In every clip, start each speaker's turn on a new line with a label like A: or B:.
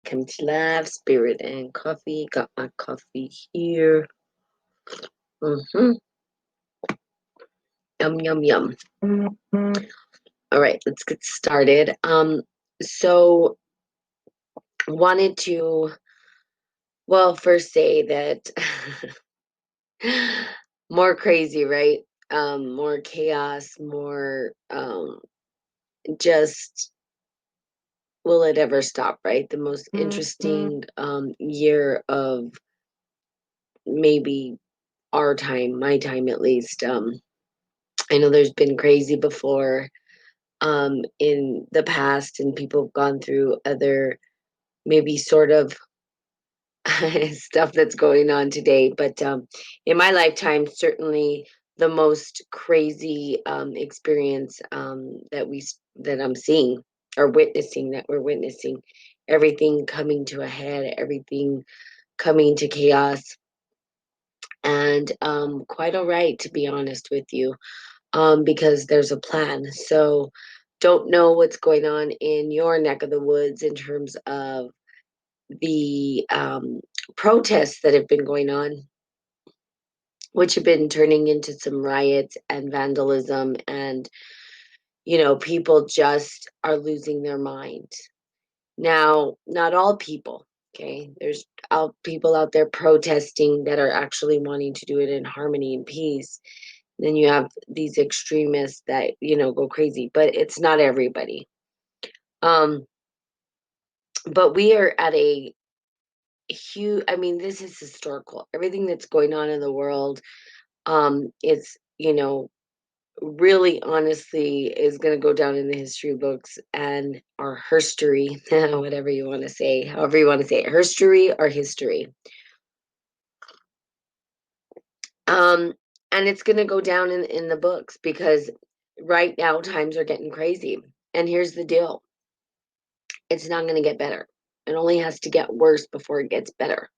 A: Kimchi Lab, Spirit and Coffee. Got my coffee here. Mm-hmm. Yum, yum, yum. All right, let's get started. So wanted to, well, first say that more crazy, right? More chaos, more just will it ever stop, right? The most interesting year of maybe our time, my time at least. I know there's been crazy before in the past, and people have gone through other maybe sort of stuff that's going on today. But in my lifetime, certainly the most crazy experience that I'm seeing or witnessing that we're witnessing, everything coming to a head, everything coming to chaos, and quite all right, to be honest with you, because there's a plan. So don't know what's going on in your neck of the woods in terms of the protests that have been going on, which have been turning into some riots and vandalism, and people just are losing their mind. Now, not all people, okay? There's people out there protesting that are actually wanting to do it in harmony and peace. Then you have these extremists that go crazy, but it's not everybody. Um, but we are at a huge. I mean, this is historical. Everything that's going on in the world, it's really honestly is going to go down in the history books and our history, whatever you want to say, however you want to say it, history or history. Um, and it's going to go down in the books because right now times are getting crazy. And here's the deal. It's not going to get better. It only has to get worse before it gets better.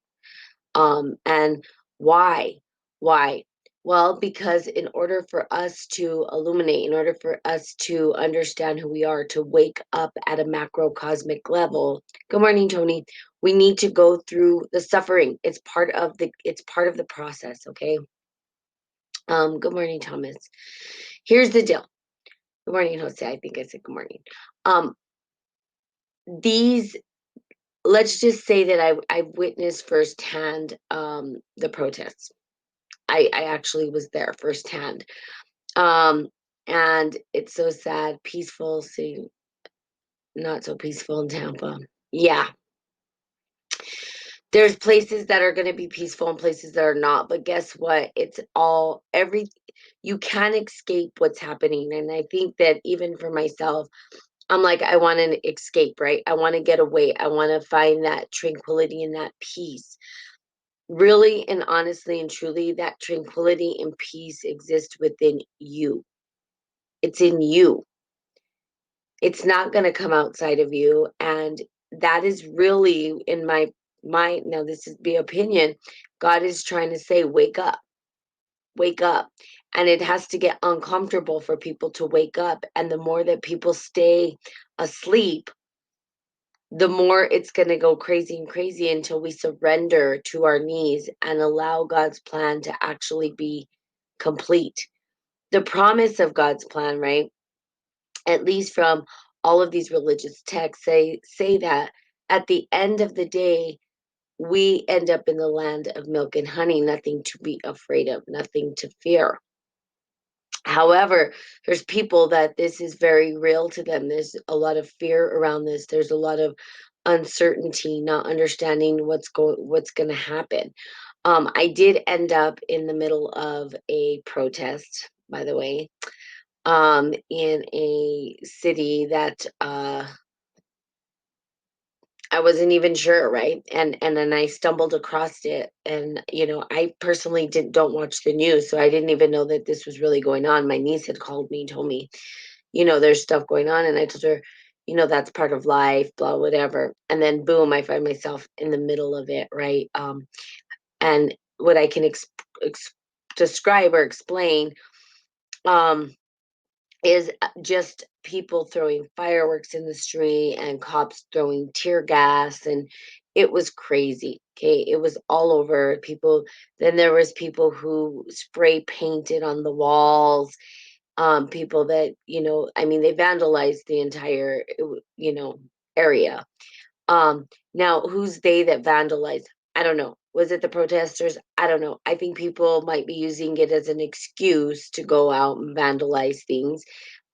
A: And why? Why? Well, because in order for us to illuminate, in order for us to understand who we are, to wake up at a macrocosmic level. Good morning, Tony. We need to go through the suffering. It's part of the process, okay? Good morning, Thomas. Here's the deal. Good morning, Jose. I think I said good morning. Um, these let's just say that I witnessed firsthand the protests. I actually was there firsthand. Um, and it's so sad, peaceful city, not so peaceful in Tampa. Yeah. There's places that are going to be peaceful and places that are not, but guess what? You can't escape what's happening. And I think that even for myself, I'm like, I want to escape, right? I want to get away. I want to find that tranquility and that peace. Really and honestly and truly, that tranquility and peace exist within you. It's in you. It's not going to come outside of you. And that is really in my mind. Now, this is the opinion. God is trying to say, wake up, wake up. And it has to get uncomfortable for people to wake up. And the more that people stay asleep, the more it's going to go crazy and crazy until we surrender to our knees and allow God's plan to actually be complete. The promise of God's plan, right? At least from all of these religious texts say that at the end of the day, we end up in the land of milk and honey, nothing to be afraid of, nothing to fear. However, there's people that this is very real to them. There's a lot of fear around this. There's a lot of uncertainty, not understanding what's going to happen. I did end up in the middle of a protest, by the way, in a city that I wasn't even sure, right? And then I stumbled across it, and I personally don't watch the news, so I didn't even know that this was really going on. My niece had called me, told me, there's stuff going on, and I told her, that's part of life, blah, whatever. And then boom, I find myself in the middle of it, right? And what I can describe or explain, is just people throwing fireworks in the street and cops throwing tear gas, and it was crazy. Okay, it was all over. People, then there was people who spray painted on the walls, people that, I mean, they vandalized the entire, area. Now, who's they that vandalized? I don't know. Was it the protesters? I don't know. I think people might be using it as an excuse to go out and vandalize things,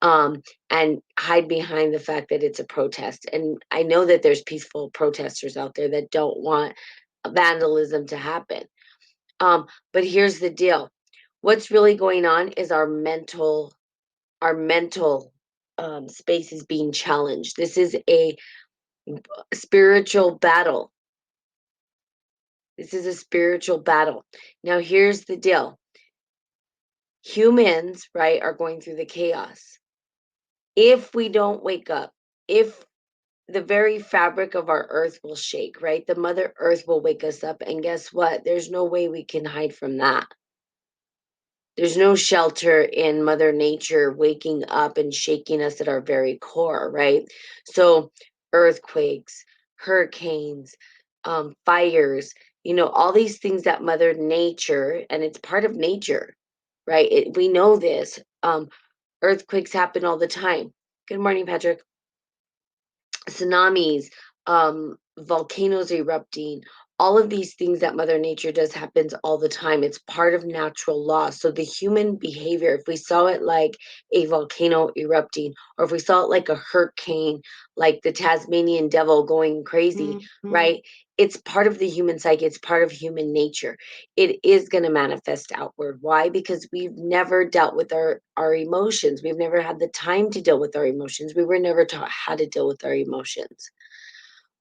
A: um, and hide behind the fact that it's a protest. And I know that there's peaceful protesters out there that don't want vandalism to happen. But here's the deal. What's really going on is our mental space is being challenged. This is a spiritual battle. This is a spiritual battle. Now, here's the deal. Humans, right, are going through the chaos. If we don't wake up, if the very fabric of our earth will shake, right? The Mother Earth will wake us up. And guess what? There's no way we can hide from that. There's no shelter in Mother Nature waking up and shaking us at our very core, right? So, earthquakes, hurricanes, fires, all these things that Mother Nature, and it's part of nature, right? We know this. Earthquakes happen all the time. Good morning, Patrick. Tsunamis, volcanoes erupting, all of these things that Mother Nature does happens all the time. It's part of natural law. So the human behavior, if we saw it like a volcano erupting, or if we saw it like a hurricane, like the Tasmanian devil going crazy, right? It's part of the human psyche. It's part of human nature. It is going to manifest outward. Why? Because we've never dealt with our emotions. We've never had the time to deal with our emotions. We were never taught how to deal with our emotions.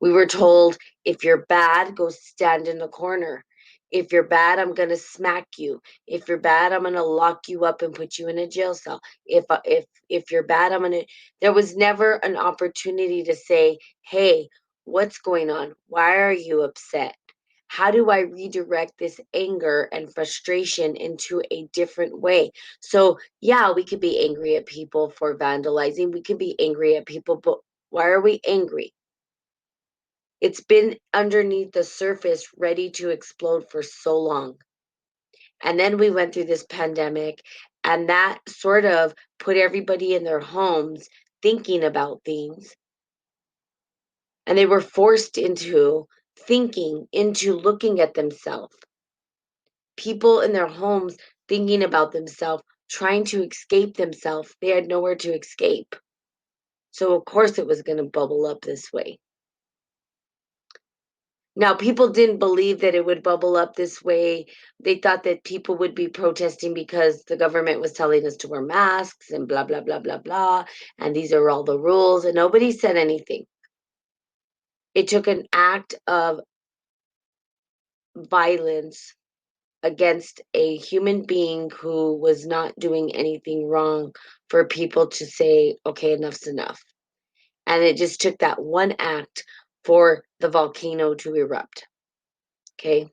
A: We were told, if you're bad, go stand in the corner. If you're bad, I'm going to smack you. If you're bad, I'm going to lock you up and put you in a jail cell. If you're bad, I'm going to There was never an opportunity to say, "Hey, what's going on? Why are you upset? How do I redirect this anger and frustration into a different way?" So, yeah, we could be angry at people for vandalizing. We could be angry at people, but why are we angry? It's been underneath the surface, ready to explode for so long. And then we went through this pandemic, and that sort of put everybody in their homes thinking about things. And they were forced into thinking, into looking at themselves. People in their homes thinking about themselves, trying to escape themselves. They had nowhere to escape. So, of course, it was going to bubble up this way. Now, people didn't believe that it would bubble up this way. They thought that people would be protesting because the government was telling us to wear masks and blah, blah, blah, blah, blah. And these are all the rules. And nobody said anything. It took an act of violence against a human being who was not doing anything wrong for people to say, okay, enough's enough. And it just took that one act for the volcano to erupt. Okay.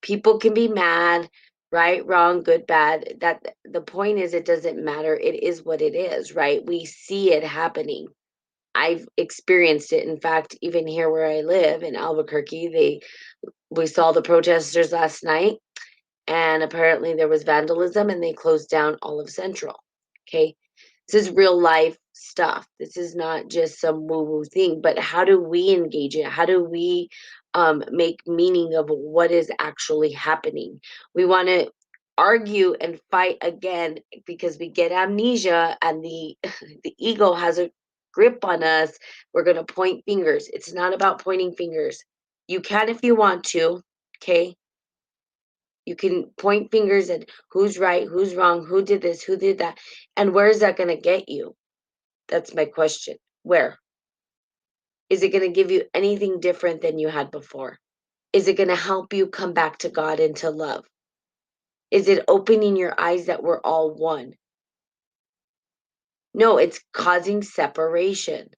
A: People can be mad, right, wrong, good, bad. That the point is, it doesn't matter. It is what it is, right? We see it happening. I've experienced it. In fact, even here where I live in Albuquerque, we saw the protesters last night, and apparently there was vandalism, and they closed down all of Central. Okay. This is real life stuff. This is not just some woo woo thing, but how do we engage it? How do we make meaning of what is actually happening? We want to argue and fight again because we get amnesia, and the the ego has a grip on us. We're going to point fingers. It's not about pointing fingers. You can if you want to, okay? You can point fingers at who's right, who's wrong, who did this, who did that. And where is that going to get you? That's my question. Where? Is it going to give you anything different than you had before? Is it going to help you come back to God and to love? Is it opening your eyes that we're all one? No, it's causing separation.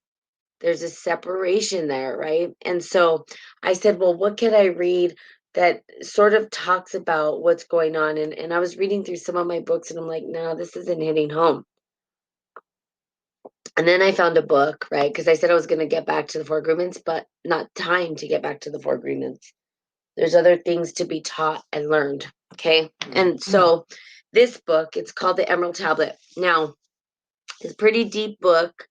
A: There's a separation there, right? And so I said, well, what can I read that sort of talks about what's going on. And I was reading through some of my books and I'm like, no, this isn't hitting home. And then I found a book, right? Because I said I was going to get back to the Four Agreements, but not time to get back to the Four Agreements. There's other things to be taught and learned. Okay. And so this book, it's called The Emerald Tablet. Now, it's a pretty deep book.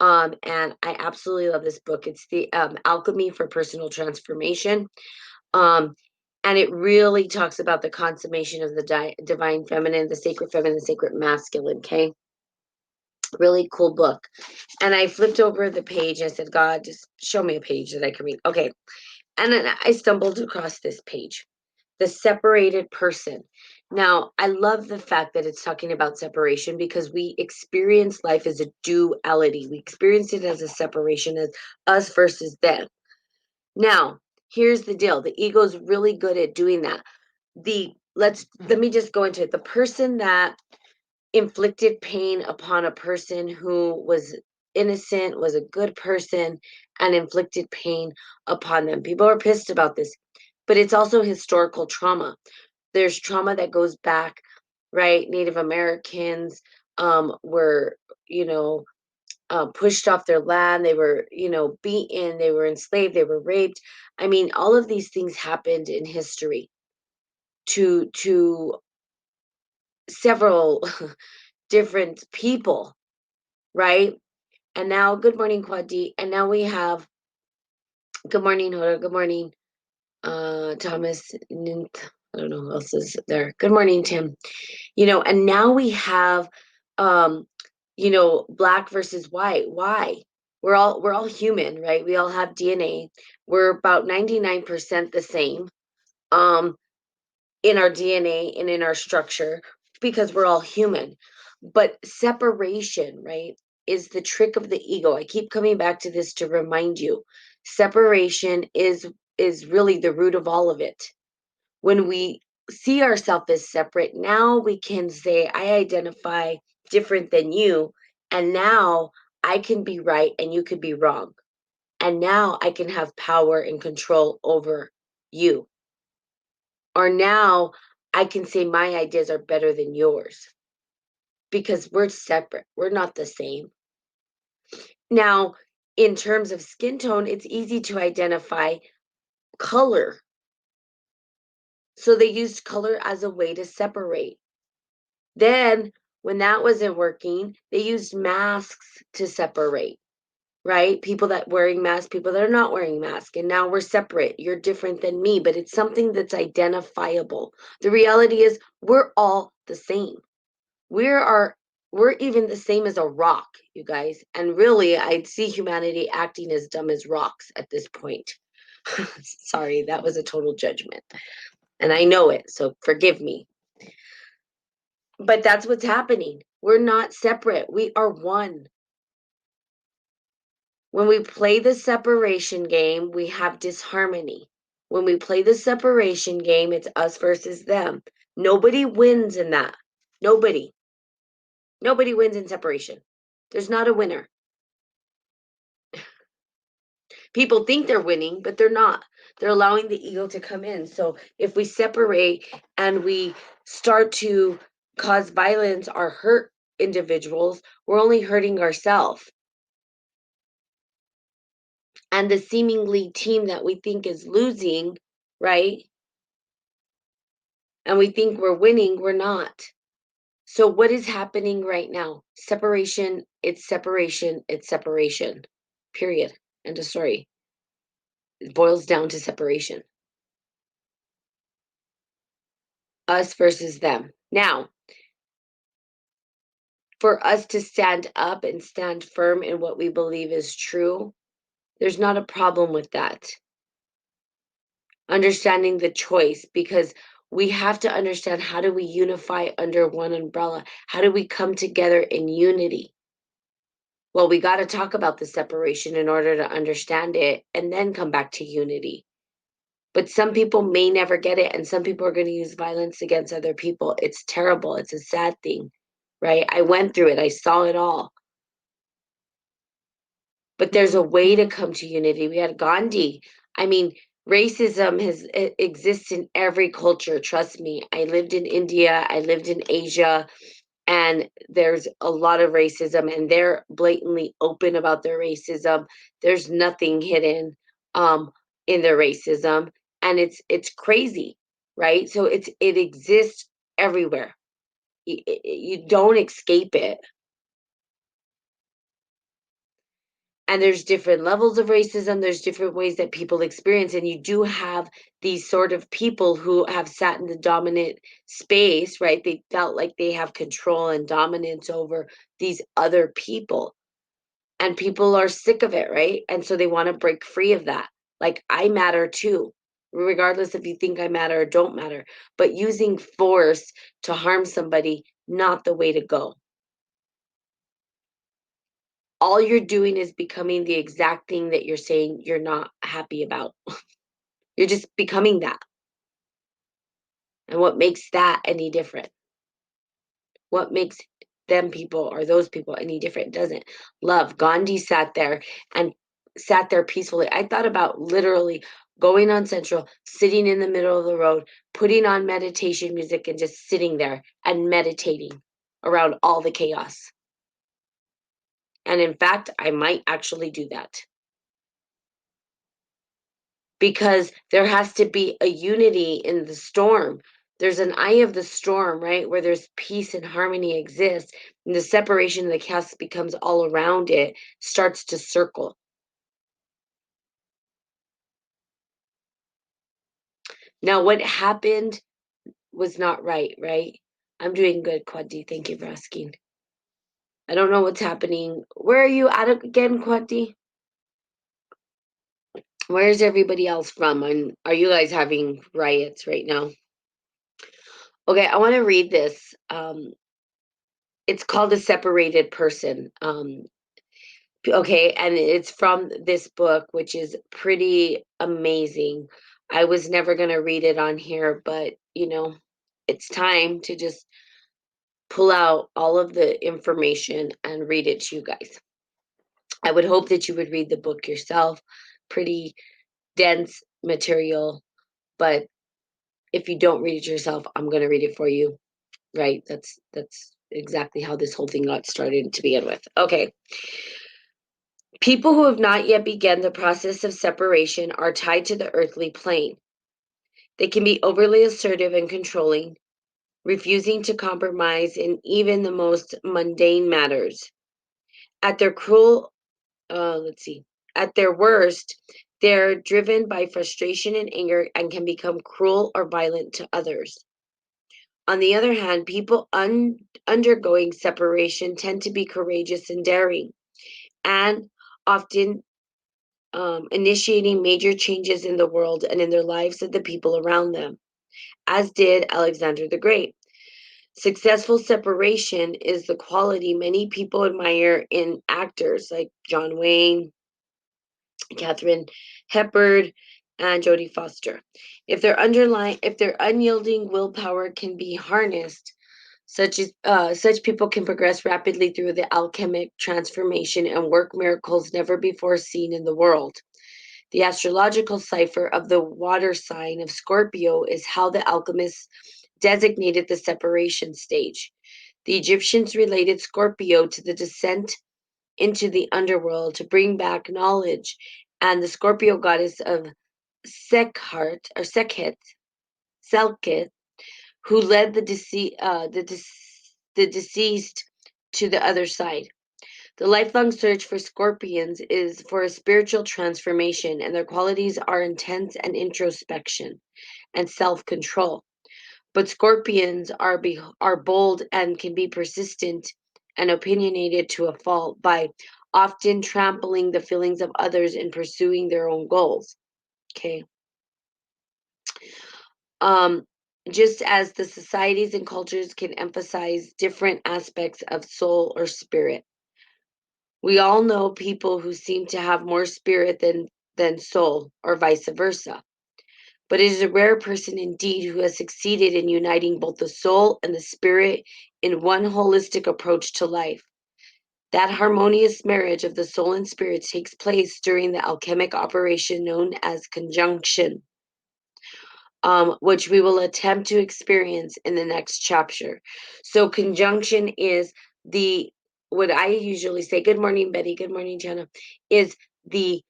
A: And I absolutely love this book. It's the Alchemy for Personal Transformation. Um, and it really talks about the consummation of the divine feminine, the sacred masculine. Okay. Really cool book. And I flipped over the page and I said, God, just show me a page that I can read. Okay. And then I stumbled across this page, The Separated Person. Now, I love the fact that it's talking about separation because we experience life as a duality. We experience it as a separation, as us versus them. Now, here's the deal. The ego's really good at doing that. Let me just go into it. The person that inflicted pain upon a person who was innocent, was a good person, and inflicted pain upon them. People are pissed about this, but it's also historical trauma. There's trauma that goes back, right? Native Americans were, pushed off their land. They were, beaten. They were enslaved. They were raped. I mean, all of these things happened in history to several different people, right? And now, good morning, Quad D. And now we have, good morning, Hoda. Good morning, Thomas. I don't know who else is there. Good morning, Tim. And now we have, um, black versus white. Why? We're all human, right? We all have DNA. We're about 99% the same. Um, in our DNA and in our structure because we're all human. But separation, right, is the trick of the ego. I keep coming back to this to remind you. Separation is really the root of all of it. When we see ourselves as separate, now we can say I identify different than you, and now I can be right and you could be wrong. And now I can have power and control over you. Or now I can say my ideas are better than yours because we're separate. We're not the same. Now, in terms of skin tone, it's easy to identify color. So they used color as a way to separate. Then, when that wasn't working, they used masks to separate, right? People that wearing masks, people that are not wearing masks. And now we're separate. You're different than me, but it's something that's identifiable. The reality is we're all the same. We're even the same as a rock, you guys. And really, I'd see humanity acting as dumb as rocks at this point. Sorry, that was a total judgment. And I know it, so forgive me. But that's what's happening. We're not separate. We are one. When we play the separation game, we have disharmony. When we play the separation game, it's us versus them. Nobody wins in that. Nobody. Nobody wins in separation. There's not a winner. People think they're winning, but they're not. They're allowing the ego to come in. So if we separate and we start to cause violence or hurt individuals, we're only hurting ourselves. And the seemingly team that we think is losing, right? And we think we're winning, we're not. So what is happening right now? Separation, it's separation, it's separation. Period. End of story. It boils down to separation. Us versus them. Now, for us to stand up and stand firm in what we believe is true, there's not a problem with that. Understanding the choice, because we have to understand, how do we unify under one umbrella? How do we come together in unity? Well, we got to talk about the separation in order to understand it and then come back to unity. But some people may never get it, and some people are going to use violence against other people. It's terrible. It's a sad thing, right? I went through it. I saw it all. But there's a way to come to unity. We had Gandhi. I mean, Racism exists in every culture. Trust me. I lived in India. I lived in Asia. And there's a lot of racism, and they're blatantly open about their racism. There's nothing hidden um in their racism, and it's crazy, right? So it exists everywhere. You don't escape it. And there's different levels of racism, there's different ways that people experience, and you do have these sort of people who have sat in the dominant space, right? They felt like they have control and dominance over these other people, and people are sick of it, right? And so they want to break free of that. Like, I matter too, regardless if you think I matter or don't matter. But using force to harm somebody, not the way to go. All you're doing is becoming the exact thing that you're saying you're not happy about. You're just becoming that. And what makes that any different? What makes them people or those people any different? It doesn't. Love. Gandhi sat there peacefully. I thought about literally going on Central, sitting in the middle of the road, putting on meditation music and just sitting there and meditating around all the chaos. And in fact, I might actually do that. Because there has to be a unity in the storm. There's an eye of the storm, right? Where there's peace and harmony exists, and the separation of the chaos becomes all around it, starts to circle. Now, what happened was not right, right? I'm doing good, Kwadi. Thank you for asking. I don't know what's happening. Where are you at again, Kwadi? Where's everybody else from? And are you guys having riots right now? Okay, I want to read this. It's called A Separated Person. Okay, and it's from this book, which is pretty amazing. I was never going to read it on here, but it's time to just pull out all of the information and read it to you guys. I would hope that you would read the book yourself. Pretty dense material, but if you don't read it yourself, I'm going to read it for you, right? That's exactly how this whole thing got started to begin with. Okay. People who have not yet begun the process of separation are tied to the earthly plane. They can be overly assertive and controlling, refusing to compromise in even the most mundane matters. At their cruel, let's see, at their worst, they're driven by frustration and anger and can become cruel or violent to others. On the other hand, people undergoing separation tend to be courageous and daring, and often initiating major changes in the world and in their lives of the people around them, as did Alexander the Great. Successful separation is the quality many people admire in actors like John Wayne, Katharine Hepburn, and Jodie Foster. If their unyielding willpower can be harnessed, such people can progress rapidly through the alchemic transformation and work miracles never before seen in the world. The astrological cipher of the water sign of Scorpio is how the alchemists designated the separation stage. The Egyptians related Scorpio to the descent into the underworld to bring back knowledge, and the Scorpio goddess of Sekhet or Sekhet, Selkit, who led the deceased to the other side. The lifelong search for scorpions is for a spiritual transformation, and their qualities are intense and introspection and self control. But scorpions are bold and can be persistent and opinionated to a fault by often trampling the feelings of others in pursuing their own goals. Okay. Um, just as the societies and cultures can emphasize different aspects of soul or spirit. We all know people who seem to have more spirit than soul, or vice versa. But it is a rare person indeed who has succeeded in uniting both the soul and the spirit in one holistic approach to life. That harmonious marriage of the soul and spirit takes place during the alchemic operation known as conjunction, which we will attempt to experience in the next chapter. So, conjunction is the what I usually say, good morning, Betty, good morning, Jenna, is the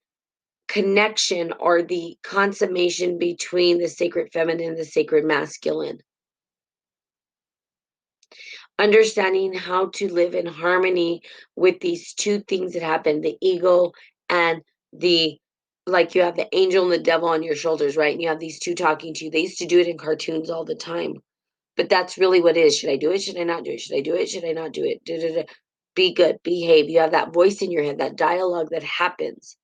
A: connection or the consummation between the sacred feminine and the sacred masculine. Understanding how to live in harmony with these two things that happen, the ego and the like you have the angel and the devil on your shoulders, right? And you have these two talking to you. They used to do it in cartoons all the time. But that's really what it is. Should I do it? Should I not do it? Should I do it? Should I not do it? Da, da, da. Be good, behave. You have that voice in your head, that dialogue that happens.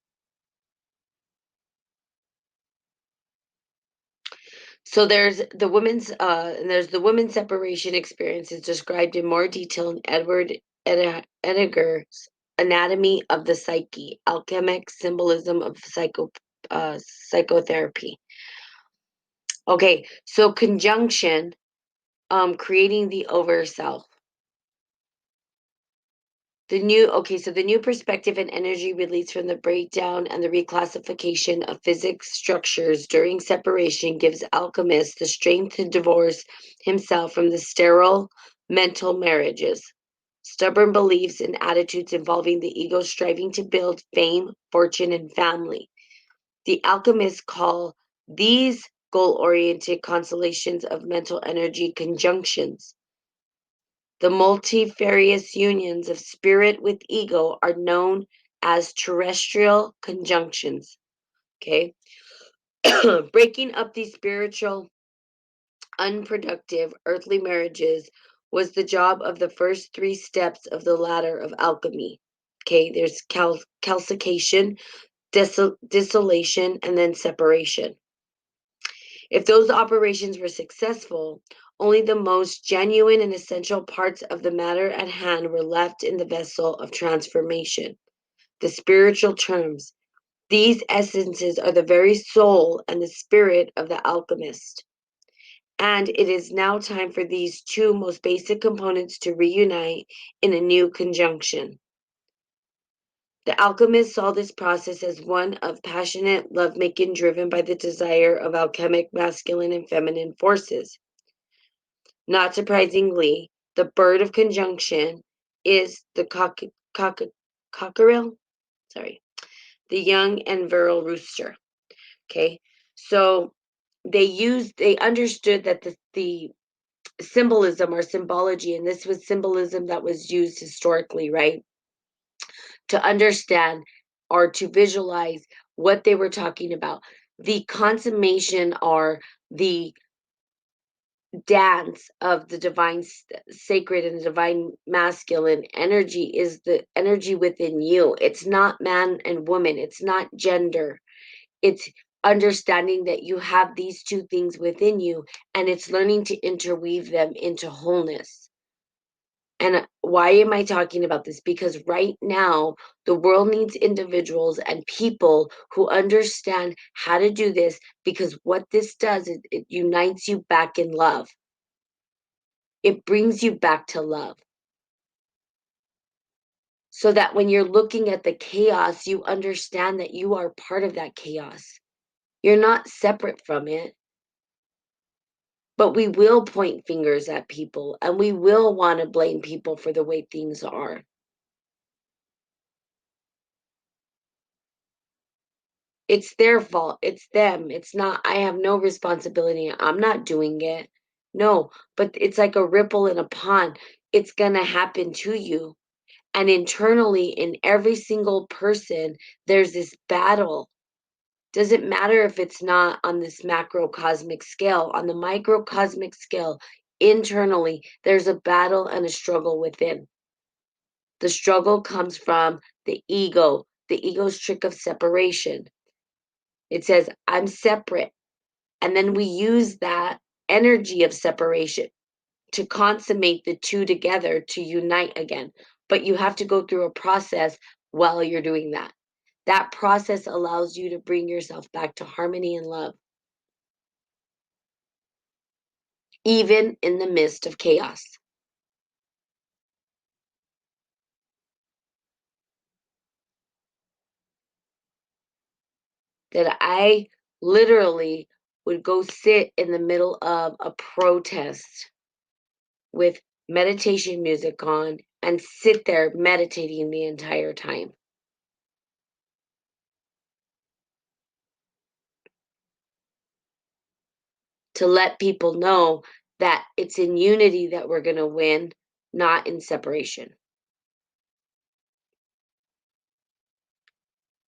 A: So there's the women's separation experience is described in more detail in Edgar's Anatomy of the Psyche, Alchemic Symbolism of Psychotherapy. Okay, so conjunction, creating the over self. The new perspective and energy released from the breakdown and the reclassification of physics structures during separation gives alchemists the strength to divorce himself from the sterile mental marriages, stubborn beliefs and attitudes involving the ego striving to build fame, fortune, and family. The alchemists call these goal-oriented constellations of mental energy conjunctions. The multifarious unions of spirit with ego are known as terrestrial conjunctions. Okay. Breaking up these spiritual, unproductive earthly marriages was the job of the first three steps of the ladder of alchemy. Okay. There's calcification, dissolution, and then separation. If those operations were successful, only the most genuine and essential parts of the matter at hand were left in the vessel of transformation. The spiritual terms. These essences are the very soul and the spirit of the alchemist. And it is now time for these two most basic components to reunite in a new conjunction. The alchemist saw this process as one of passionate lovemaking driven by the desire of alchemic masculine and feminine forces. Not surprisingly, the bird of conjunction is the cockerel. Sorry, the young and virile rooster. Okay, so they understood that the symbolism or symbology, and this was symbolism that was used historically, right, to understand or to visualize what they were talking about. The consummation or the dance of the divine sacred and the divine masculine energy is the energy within you. It's not man and woman, it's not gender. It's understanding that you have these two things within you, and it's learning to interweave them into wholeness. And why am I talking about this? Because right now, the world needs individuals and people who understand how to do this, because what this does is it unites you back in love. It brings you back to love. So that when you're looking at the chaos, you understand that you are part of that chaos. You're not separate from it. But we will point fingers at people and we will want to blame people for the way things are. It's their fault. It's them. It's not, I have no responsibility. I'm not doing it. No, but it's like a ripple in a pond. It's going to happen to you. And internally, in every single person, there's this battle. Doesn't matter if it's not on this macrocosmic scale, on the microcosmic scale, internally, there's a battle and a struggle within. The struggle comes from the ego's trick of separation. It says, I'm separate. And then we use that energy of separation to consummate the two together to unite again. But you have to go through a process while you're doing that. That process allows you to bring yourself back to harmony and love, even in the midst of chaos. that I literally would go sit in the middle of a protest with meditation music on and sit there meditating the entire time to let people know that it's in unity that we're going to win, not in separation.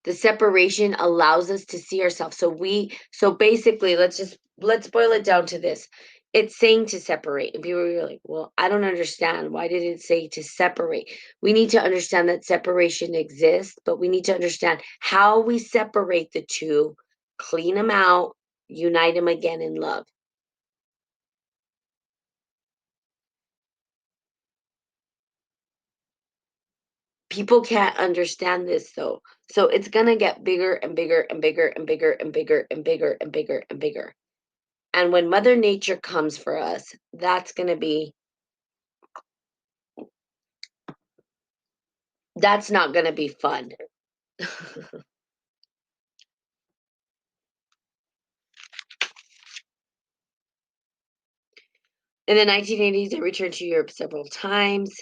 A: The separation allows us to see ourselves. So basically, let's boil it down to this. It's saying to separate. And people are like, well, I don't understand. Why did it say to separate? We need to understand that separation exists, but we need to understand how we separate the two, clean them out, unite them again in love. People can't understand this though. So it's gonna get bigger and bigger and bigger and bigger and bigger and bigger and bigger and bigger. And when Mother Nature comes for us, that's not gonna be fun. In the 1980s, I returned to Europe several times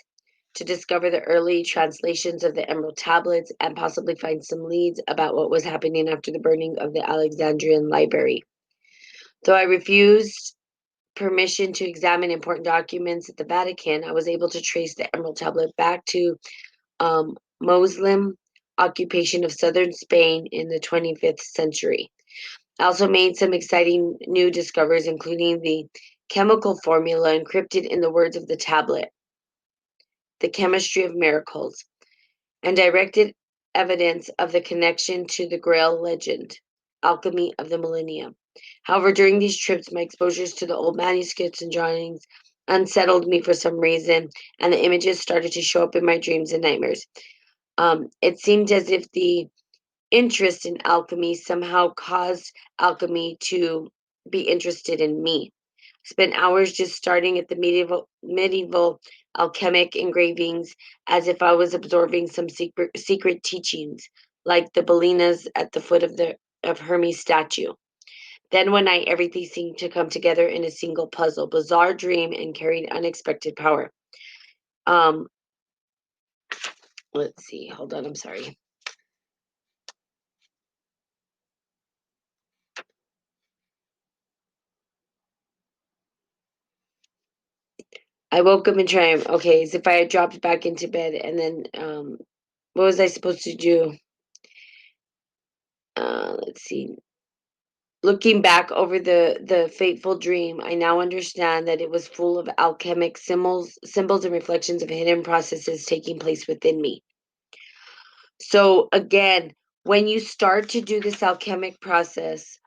A: to discover the early translations of the Emerald Tablets and possibly find some leads about what was happening after the burning of the Alexandrian Library. Though I refused permission to examine important documents at the Vatican, I was able to trace the Emerald Tablet back to Muslim occupation of southern Spain in the 25th century. I also made some exciting new discoveries, including the chemical formula encrypted in the words of the tablet, the chemistry of miracles, and directed evidence of the connection to the Grail legend, alchemy of the millennium. However, during these trips, my exposures to the old manuscripts and drawings unsettled me for some reason, and the images started to show up in my dreams and nightmares. It seemed as if the interest in alchemy somehow caused alchemy to be interested in me. Spent hours just starting at the medieval alchemic engravings as if I was absorbing some secret teachings, like the Bellinas at the foot of the of Hermes statue. Then one night everything seemed to come together in a single puzzle, bizarre dream and carried unexpected power. Um, let's see, hold on, I'm sorry. I woke up in triumph. Okay, as if I had dropped back into bed and then what was I supposed to do? Let's see. Looking back over the fateful dream, I now understand that it was full of alchemic symbols and reflections of hidden processes taking place within me. So again, when you start to do this alchemic process,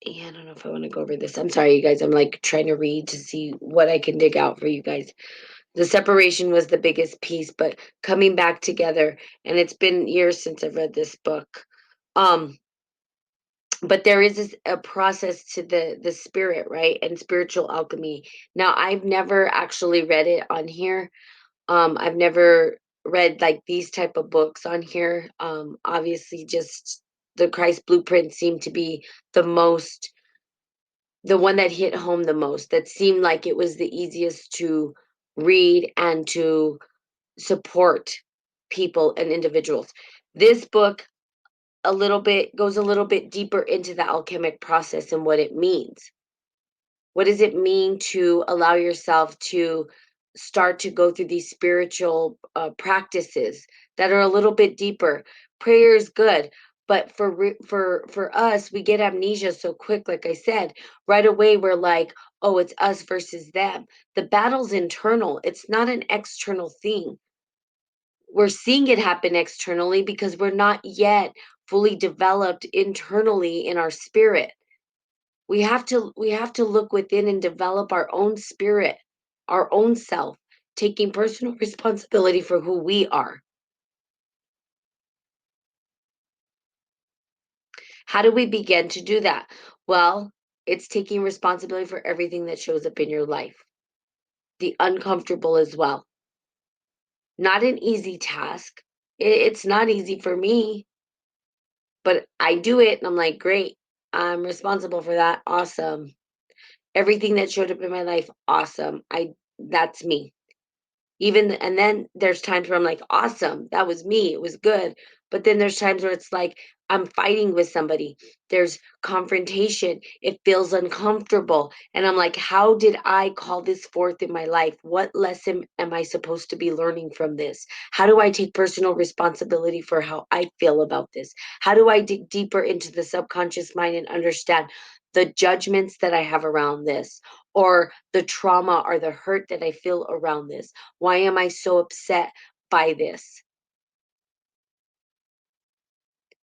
A: yeah, I don't know if I want to go over this. I'm sorry, you guys. I'm like trying to read to see what I can dig out for you guys. The separation was the biggest piece, but coming back together, and it's been years since I've read this book. Um, but there is a process to the spirit, right? And spiritual alchemy. Now, I've never actually read it on here. I've never read like these type of books on here. Obviously just the Christ blueprint seemed to be the most the one that hit home the most, that seemed like it was the easiest to read and to support people and individuals. This book a little bit goes a little bit deeper into the alchemic process and what it means. What does it mean to allow yourself to start to go through these spiritual practices that are a little bit deeper? Prayer is good, but for us, we get amnesia so quick. Like I said, right away we're like, "Oh, it's us versus them." The battle's internal. It's not an external thing. We're seeing it happen externally because we're not yet fully developed internally in our spirit. We have to look within and develop our own spirit, our own self, taking personal responsibility for who we are. How do we begin to do that? Well, it's taking responsibility for everything that shows up in your life, the uncomfortable as well. Not an easy task. It's not easy for me, but I do it and I'm like, great. I'm responsible for that. Awesome. Everything that showed up in my life, awesome. That's me. Even and then there's times where I'm like, "Awesome, that was me, it was good." But then there's times where it's like I'm fighting with somebody. There's confrontation. It feels uncomfortable, and I'm like, "How did I call this forth in my life? What lesson am I supposed to be learning from this? How do I take personal responsibility for how I feel about this? How do I dig deeper into the subconscious mind and understand the judgments that I have around this, or the trauma or the hurt that I feel around this? Why am I so upset by this?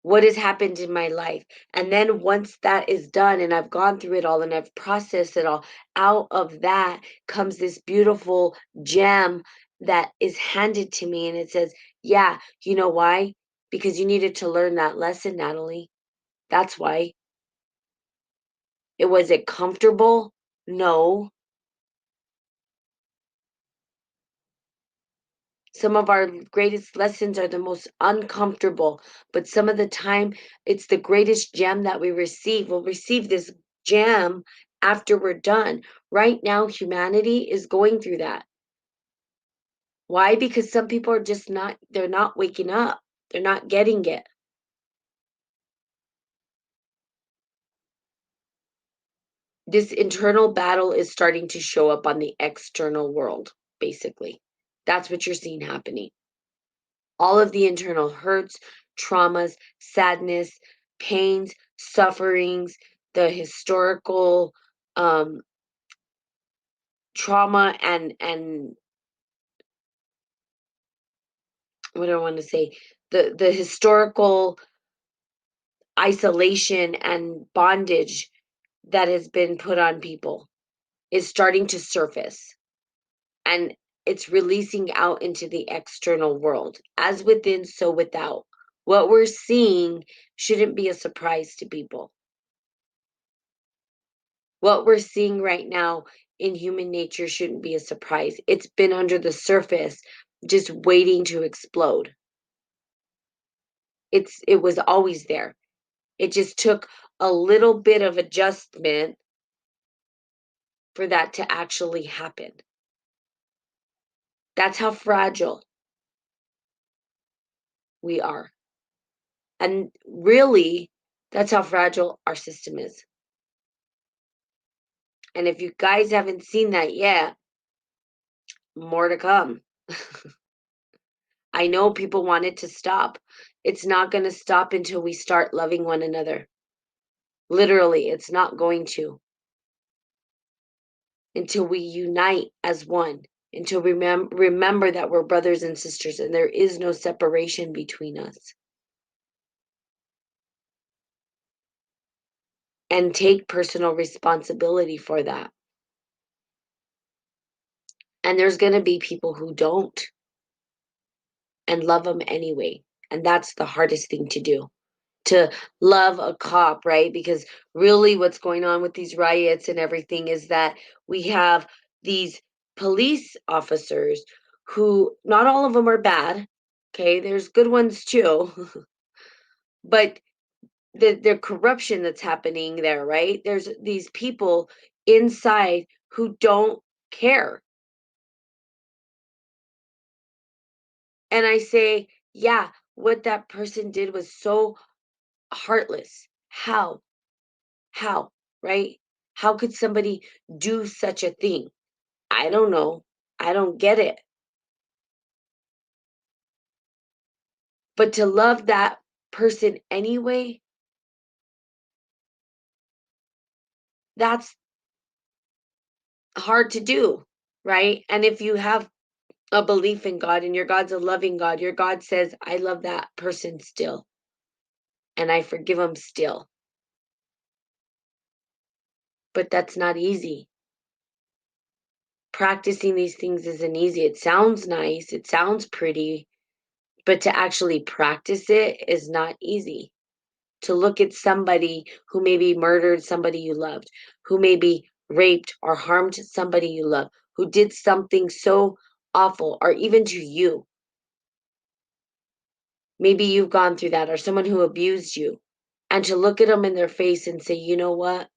A: What has happened in my life? And then once that is done and I've gone through it all and I've processed it all, out of that comes this beautiful gem that is handed to me. And it says, yeah, you know why? Because you needed to learn that lesson, Natalie. That's why. Was it comfortable? No. Some of our greatest lessons are the most uncomfortable, but some of the time it's the greatest gem that we receive. We'll receive this gem after we're done. Right now, humanity is going through that. Why? Because some people are just not, they're not waking up. They're not getting it. This internal battle is starting to show up on the external world, basically. That's what you're seeing happening. All of the internal hurts, traumas, sadness, pains, sufferings, the historical trauma and what do I want to say? The historical isolation and bondage that has been put on people is starting to surface, and it's releasing out into the external world. As within, so without. What we're seeing shouldn't be a surprise to people. What we're seeing right now in human nature shouldn't be a surprise. It's been under the surface, just waiting to explode. It was always there. It just took a little bit of adjustment for that to actually happen. That's how fragile we are. And really, that's how fragile our system is. And if you guys haven't seen that yet, more to come. I know people want it to stop. It's not going to stop until we start loving one another. Literally, it's not going to. Until we unite as one. Until we remember that we're brothers and sisters and there is no separation between us. And take personal responsibility for that. And there's going to be people who don't and love them anyway. And that's the hardest thing to do. To love a cop, right? Because really what's going on with these riots and everything is that we have these police officers who, not all of them are bad. Okay, there's good ones too. But the corruption that's happening there, right? There's these people inside who don't care. And I say, yeah, what that person did was so heartless. How, right? How could somebody do such a thing? I don't know. I don't get it. But to love that person anyway, that's hard to do, right? And if you have a belief in God and your God's a loving God, your God says, I love that person still and I forgive them still. But that's not easy. Practicing these things isn't easy. It sounds nice, it sounds pretty, but to actually practice it is not easy. To look at somebody who maybe murdered somebody you loved, who maybe raped or harmed somebody you love, who did something so awful, or even to you. maybe you've gone through that, or someone who abused you, and to look at them in their face and say, you know what?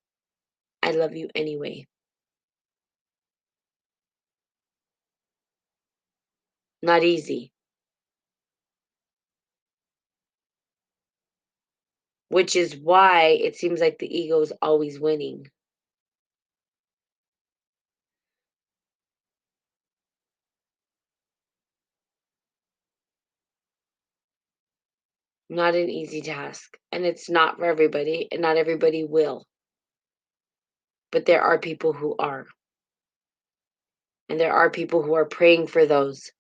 A: I love you anyway. Not easy, which is why it seems like the ego is always winning. Not an easy task. And it's not for everybody, and not everybody will. But there are people who are. And there are people who are praying for those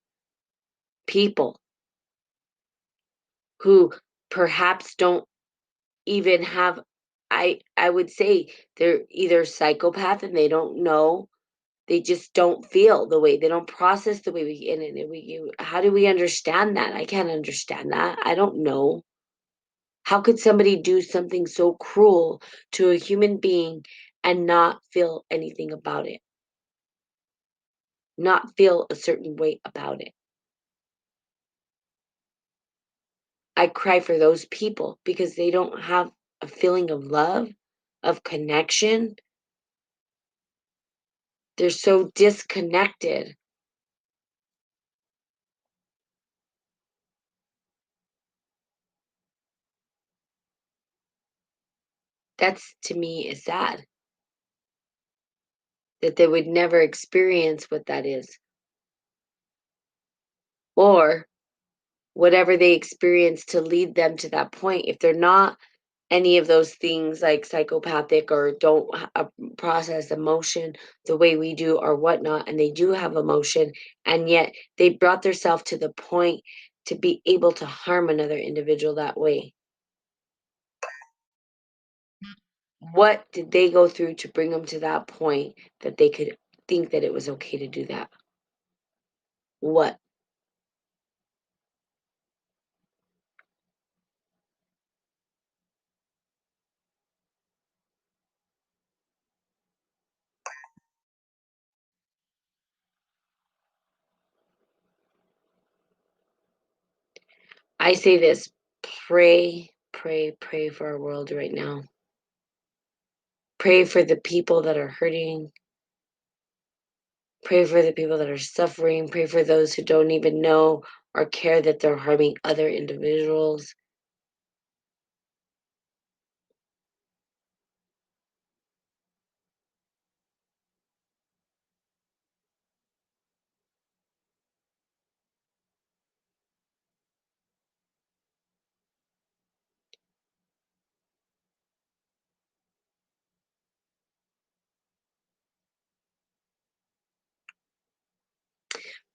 A: people who perhaps don't even have, I would say they're either psychopath and they don't know, they just don't feel the way, they don't process the way we, and we you, how do we understand that? I can't understand that. I don't know. How could somebody do something so cruel to a human being and not feel anything about it? Not feel a certain way about it? I cry for those people because they don't have a feeling of love, of connection. They're so disconnected. That's, to me, is sad that they would never experience what that is, or whatever they experience to lead them to that point. If they're not any of those things like psychopathic or don't process emotion the way we do or whatnot, and they do have emotion, and yet they brought themselves to the point to be able to harm another individual that way. What did they go through to bring them to that point that they could think that it was okay to do that? What? I say this: pray, pray, pray for our world right now. Pray for the people that are hurting. Pray for the people that are suffering. Pray for those who don't even know or care that they're harming other individuals.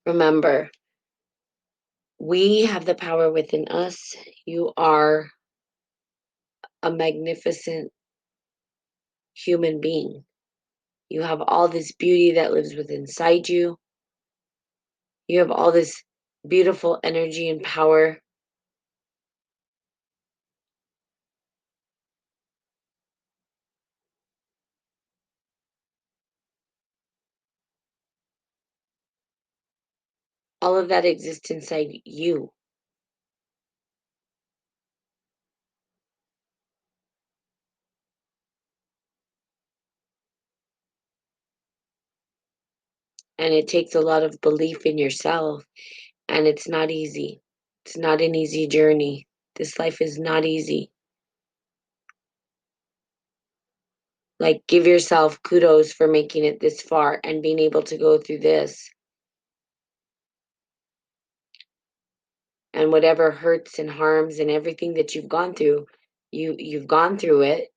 A: Remember, we have the power within us. You are a magnificent human being. You have all this beauty that lives within inside you. You have all this beautiful energy and power. All of that exists inside you. And it takes a lot of belief in yourself. And it's not easy. It's not an easy journey. This life is not easy. Like, give yourself kudos for making it this far and being able to go through this. And whatever hurts and harms and everything that you've gone through, you've gone through it.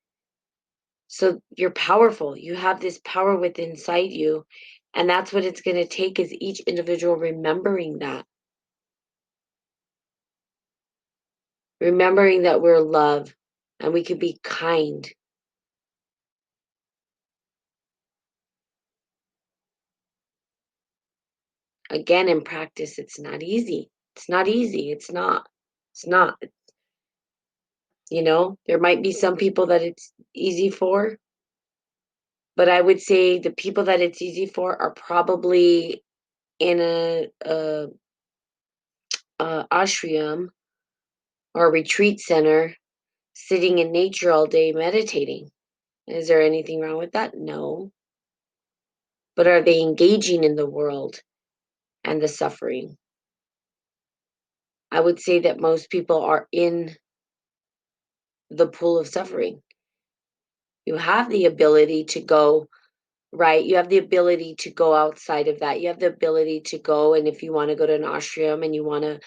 A: So you're powerful. You have this power within inside you. And that's what it's going to take, is each individual remembering that. Remembering that we're love and we can be kind. Again, in practice, it's not easy. It's not easy. It's not. It's not. There might be some people that it's easy for, but I would say the people that it's easy for are probably in a ashram or a retreat center sitting in nature all day meditating. Is there anything wrong with that? No. But are they engaging in the world and the suffering? I would say that most people are in the pool of suffering. You have the ability to go, right? You have the ability to go outside of that. You have the ability to go, and if you want to go to an ashram and you want to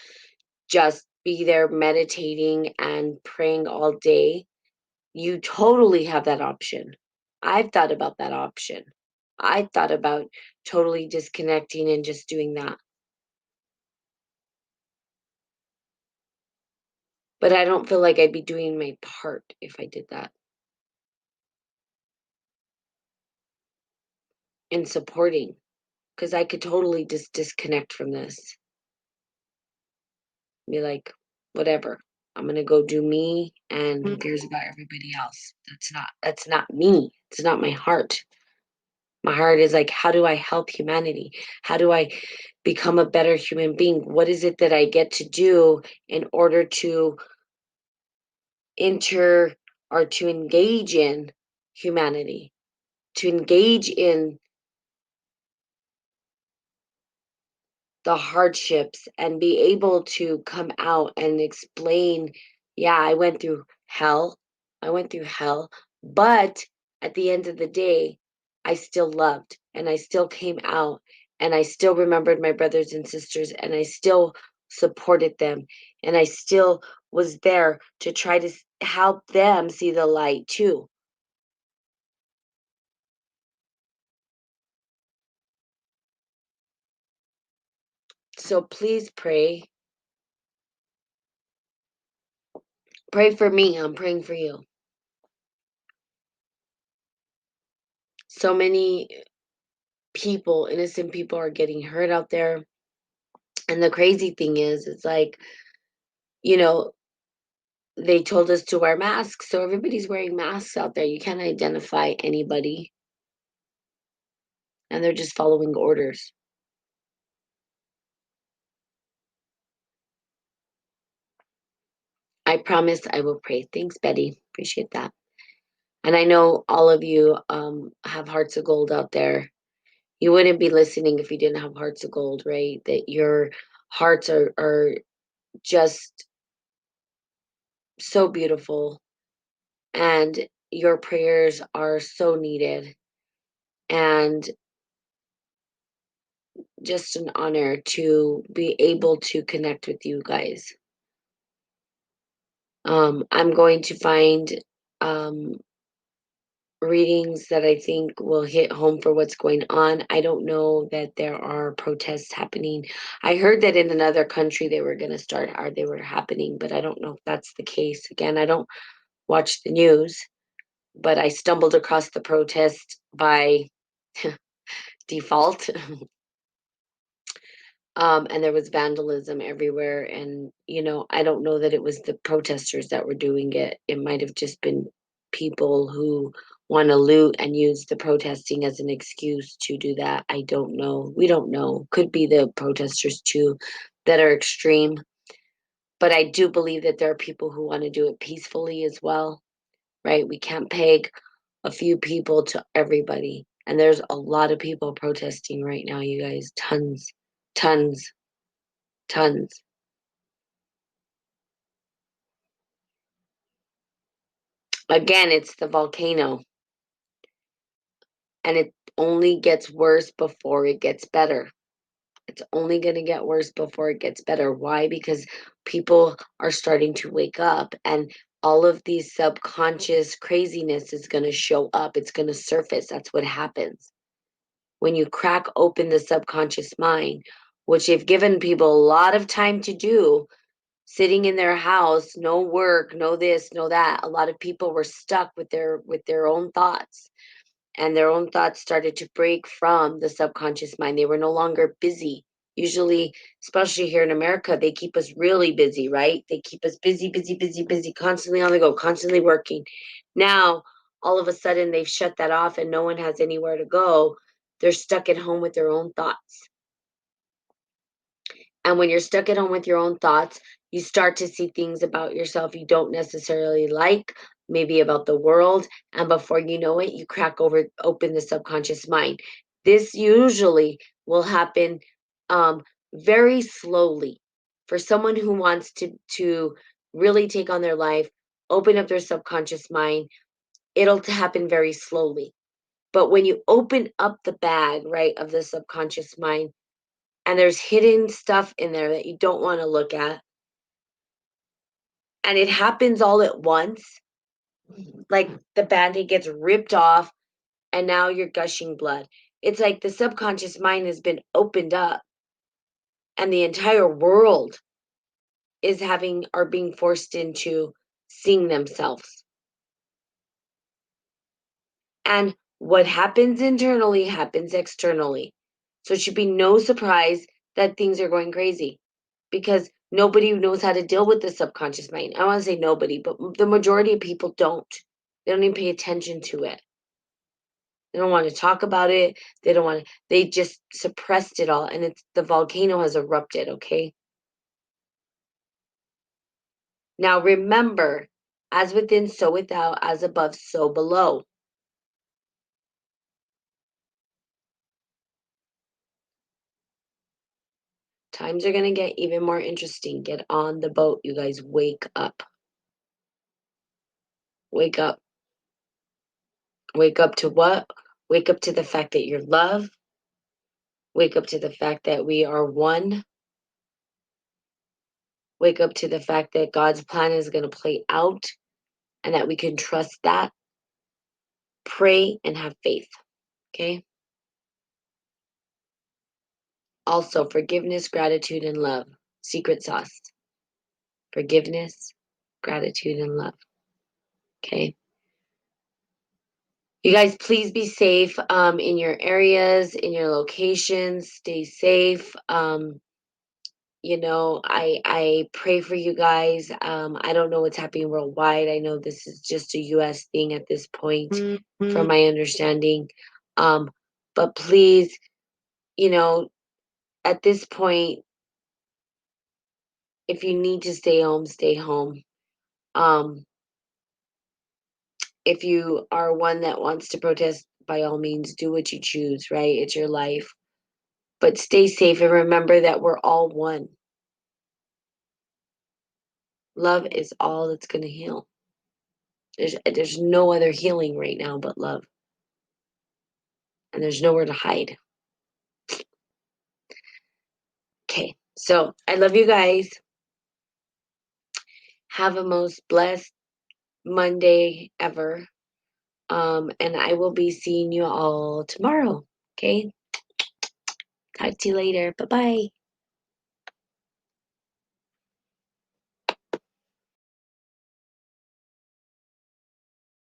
A: just be there meditating and praying all day, you totally have that option. I've thought about that option. I thought about totally disconnecting and just doing that. But I don't feel like I'd be doing my part if I did that in supporting, because I could totally just disconnect from this. Be like, whatever. I'm gonna go do me, and who cares about everybody else? That's not me. It's not my heart. My heart is like, how do I help humanity? How do I become a better human being? What is it that I get to do in order to enter or to engage in humanity, to engage in the hardships and be able to come out and explain, yeah, I went through hell, but at the end of the day, I still loved and I still came out and I still remembered my brothers and sisters and I still supported them and I still was there to try to help them see the light too. So please pray. Pray for me. I'm praying for you. So many people, innocent people, are getting hurt out there. And the crazy thing is, it's like, you know, they told us to wear masks. So everybody's wearing masks out there. You can't identify anybody. And they're just following orders. I promise I will pray. Thanks, Betty. Appreciate that. And I know all of you have hearts of gold out there. You wouldn't be listening if you didn't have hearts of gold, right? That your hearts are just so beautiful and your prayers are so needed and just an honor to be able to connect with you guys. I'm going to find um, readings that I think will hit home for what's going on. I don't know that there are protests happening. I heard that in another country they were going to start or they were happening, but I don't know if that's the case. Again, I don't watch the news, but I stumbled across the protest by default. And there was vandalism everywhere. And, I don't know that it was the protesters that were doing it. It might have just been people who want to loot and use the protesting as an excuse to do that. I don't know. We don't know. Could be the protesters too that are extreme. But I do believe that there are people who want to do it peacefully as well, right? We can't peg a few people to everybody. And there's a lot of people protesting right now, you guys. Tons, tons, tons. Again, it's the volcano, and it only gets worse before it gets better. It's only going to get worse before it gets better. Why? Because people are starting to wake up, and all of these subconscious craziness is going to show up. It's going to surface. That's what happens when you crack open the subconscious mind, which they've given people a lot of time to do. Sitting in their house, no work, no this, no that. A lot of people were stuck with their own thoughts, and their own thoughts started to break from the subconscious mind. They were no longer busy. Usually, especially here in America, they keep us really busy, right? They keep us busy, busy, busy, busy, constantly on the go, constantly working. Now, all of a sudden, they've shut that off and no one has anywhere to go. They're stuck at home with their own thoughts. And when you're stuck at home with your own thoughts, You start to see things about yourself you don't necessarily like, maybe about the world, and before you know it, you crack open the subconscious mind. This usually will happen very slowly. For someone who wants to really take on their life, open up their subconscious mind, it'll happen very slowly. But when you open up the bag, right, of the subconscious mind, and there's hidden stuff in there that you don't want to look at, and it happens all at once, like the band-aid gets ripped off and now you're gushing blood. It's like the subconscious mind has been opened up and the entire world is having are being forced into seeing themselves. And what happens internally happens externally. So it should be no surprise that things are going crazy because nobody knows how to deal with the subconscious mind. I want to say nobody, but the majority of people don't. They don't even pay attention to it. They don't want to talk about it. They don't want to, they just suppressed it all and it's the volcano has erupted, okay? Now remember, as within, so without, as above, so below. Times are going to get even more interesting. Get on the boat, you guys. Wake up. Wake up. Wake up to what? Wake up to the fact that you're loved. Wake up to the fact that we are one. Wake up to the fact that God's plan is going to play out and that we can trust that. Pray and have faith. Okay? Also, forgiveness, gratitude, and love. Secret sauce. Forgiveness, gratitude, and love. Okay? You guys, please be safe in your areas, in your locations. Stay safe. I pray for you guys. I don't know what's happening worldwide. I know this is just a US thing at this point, from my understanding. But please, you know, at this point, if you need to stay home, stay home. Um, if you are one that wants to protest, by all means, do what you choose, right? It's your life. But stay safe and remember that we're all one. Love is all that's going to heal. There's no other healing right now but love. And there's nowhere to hide. Okay. So I love you guys. Have a most blessed Monday ever. And I will be seeing you all tomorrow. Okay. Talk to you later. Bye bye.